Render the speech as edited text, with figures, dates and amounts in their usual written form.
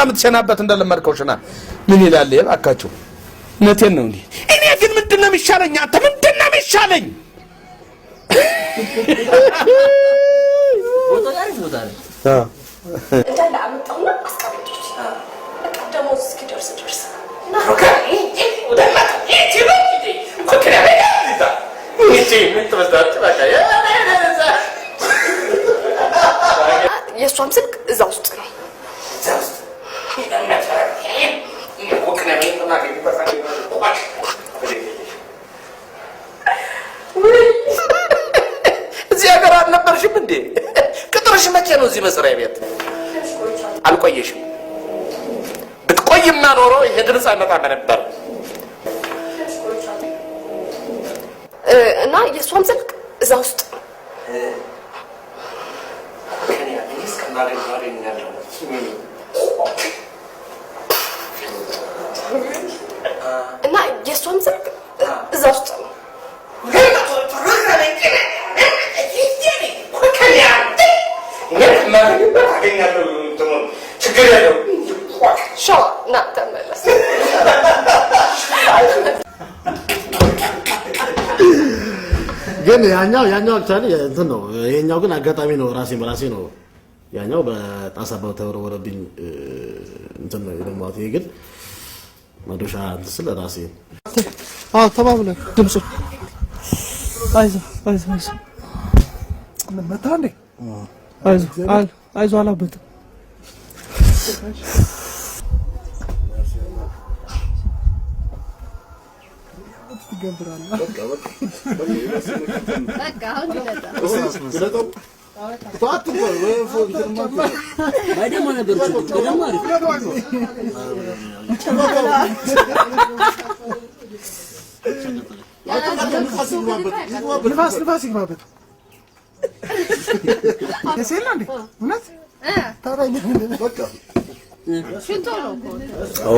ምትሸናበት እንደለመድከውሽና ምን ይላል እባካችሁ እነቴን ነው እንዴ እኔ ግን ምንድነው የሚሻለኝ አንተ ምንድነው የሚሻለኝ እንዳለ አመጣውና አስቀምጡት በቃ ደሞዝ እስኪደርስ ድረስ ኦኬ ወደማ ይቺ ኮከራ በቃ ይቺ ምን ተመጣጣ በቃ የሷም ስልክ እዛ ውስጥ ነው እዚህ ሀገር አልነበርሽም እንዴ ቅጥርሽ መቼ ነው እዚህ መስሪያ ቤት አልቆየሽም ብትቆይማ ኖሮ ይሄ ድምፅ አይመጣም ነበር እና የሷም ስልክ እዛ ውስጥ እና የሷም ስልክ እዛ ውስጥ ነው ና ተመለስ ግን ያኛው አክቹአሊ እንትን ነው ይሄኛው ግን አጋጣሚ ነው ራሴ ነው ያኛው በጣሳባው ተወረወረብኝ እንትን ነው የደማት ይሄ ግን ማዶሻ እንስለ ራሴ ተባብለ ድምጹ አይዞ መታ እንዴ አይዞ አላበት ይገብራል በቃ አሁን ይለጣ ጧት ወይ ፎን ተማከ ባይደሞ ነበር ደግሞ አሪፍ ንፋስ ይግባበት የሴላ እንዴ እውነት ታዲያ በቃ ሽንቶ ነው ኦ